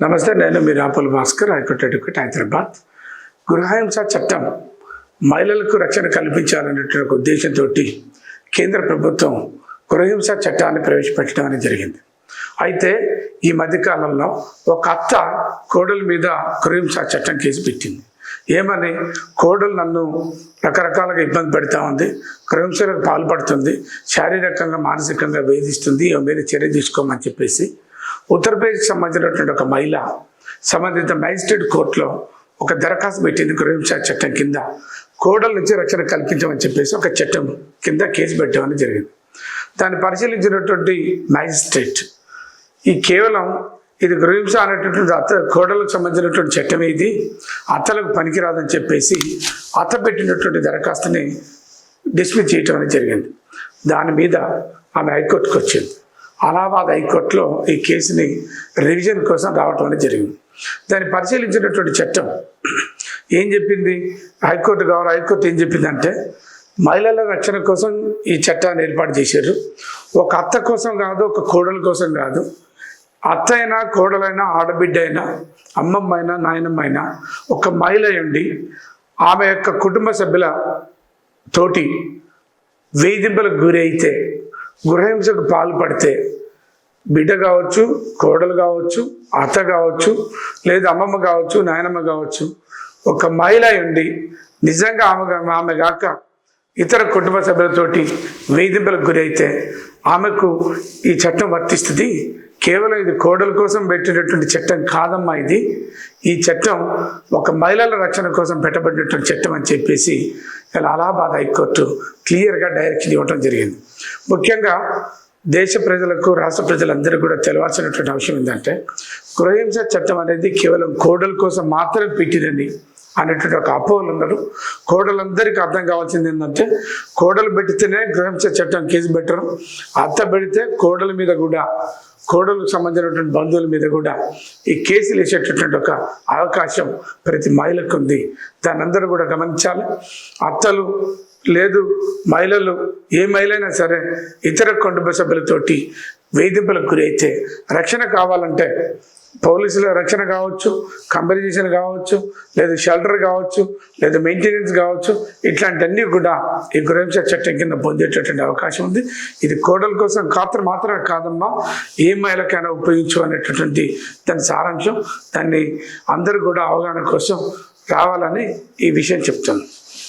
నమస్తే, నేను మీ రాపుల Bhaskar, high court advocate, Hyderabad. గృహహింస చట్టం మహిళలకు రక్షణ కల్పించాలనేటువంటి ఉద్దేశంతో కేంద్ర ప్రభుత్వం గృహహింస చట్టాన్ని ప్రవేశపెట్టడం అనేది జరిగింది. అయితే ఈ మధ్యకాలంలో ఒక అత్త కోడల మీద గృహహింస చట్టం కేసు పెట్టింది. ఏమని, కోడలు నన్ను రకరకాలుగా ఇబ్బంది పెడతా ఉంది, గృహహింసలకు పాల్పడుతుంది, శారీరకంగా మానసికంగా వేధిస్తుంది, ఈ మీద చర్య తీసుకోమని చెప్పేసి ఉత్తరప్రదేశ్కి సంబంధించినటువంటి ఒక మహిళ సంబంధిత మ్యాజిస్ట్రేట్ కోర్టులో ఒక దరఖాస్తు పెట్టింది. గృహహింస చట్టం కింద కోడల నుంచి రక్షణ కల్పించమని చెప్పేసి ఒక చట్టం కింద కేసు పెట్టామని జరిగింది. దాన్ని పరిశీలించినటువంటి మ్యాజిస్ట్రేట్ కేవలం ఇది గృహహింస అనేటటువంటి కోడలకు సంబంధించినటువంటి చట్టం, ఇది అత్తలకు పనికిరాదని చెప్పేసి అత్త పెట్టినటువంటి దరఖాస్తుని డిస్మిస్ చేయటం అనేది జరిగింది. దాని మీద ఆమె హైకోర్టుకు వచ్చింది. అలహాబాద్ హైకోర్టులో ఈ కేసుని రివిజన్ కోసం రావటం అనేది జరిగింది. దాన్ని పరిశీలించినటువంటి చట్టం ఏం చెప్పింది, హైకోర్టు ఏం చెప్పిందంటే, మహిళల రక్షణ కోసం ఈ చట్టాన్ని ఏర్పాటు చేశారు. ఒక అత్త కోసం కాదు, ఒక కోడల కోసం కాదు. అత్త అయినా, కోడలైనా, ఆడబిడ్డ అయినా, అమ్మమ్మ అయినా, నాయనమ్మ అయినా, ఒక మహిళ ఉండి ఆమె యొక్క కుటుంబ సభ్యుల తోటి వేధింపులకు గురి అయితే, గృహహింసకు పాల్పడితే, బిడ్డ కావచ్చు, కోడలు కావచ్చు, అత్త కావచ్చు, లేదా అమ్మమ్మ కావచ్చు, నాయనమ్మ కావచ్చు, ఒక మహిళ ఉండి నిజంగా ఆమె కాక ఇతర కుటుంబ సభ్యులతోటి వేధింపులకు గురి అయితే ఆమెకు ఈ చట్టం వర్తిస్తుంది. కేవలం ఇది కోడల కోసం పెట్టినటువంటి చట్టం కాదమ్మా, ఈ చట్టం ఒక మహిళల రక్షణ కోసం పెట్టబడినటువంటి చట్టం అని చెప్పేసి ఇలా అలహాబాద్ హైకోర్టు క్లియర్గా డైరెక్షన్ ఇవ్వడం జరిగింది. ముఖ్యంగా దేశ ప్రజలకు, రాష్ట్ర ప్రజలందరూ కూడా తెలవాల్సినటువంటి అంశం ఏంటంటే, గృహహింస చట్టం అనేది కేవలం కోడల కోసం మాత్రమే పెట్టినని అనేటువంటి ఒక అపోహలు ఉన్నారు. కోడలందరికీ అర్థం కావాల్సింది ఏంటంటే, కోడలు పెడితేనే గృహహింస చట్టం కేసు పెట్టరు, అత్త పెడితే కోడల మీద కూడా, కోడలకు సంబంధించినటువంటి బంధువుల మీద కూడా ఈ కేసులు వేసేటటువంటి ఒక అవకాశం ప్రతి మహిళకు ఉంది. దాన్ని అందరూ కూడా గమనించాలి. అత్తలు లేదు, మహిళలు, ఏ మహిళైనా సరే ఇతర కుటుంబ సభ్యులతోటి వేధింపులకు గురి అయితే రక్షణ కావాలంటే పోలీసుల రక్షణ కావచ్చు, కంపెనీషన్ కావచ్చు, లేదా షెల్టర్ కావచ్చు, లేదా మెయింటెనెన్స్ కావచ్చు, ఇట్లాంటివన్నీ కూడా ఈ గృహహింస చట్టం కింద పొందేటటువంటి అవకాశం ఉంది. ఇది కోడల కోసం మాత్రమే కాదమ్మా, ఏ మహిళకైనా ఉపయోగించు అనేటటువంటి దాని సారాంశం. దాన్ని అందరూ కూడా అవగాహన కోసం రావాలని ఈ విషయం చెప్తాను.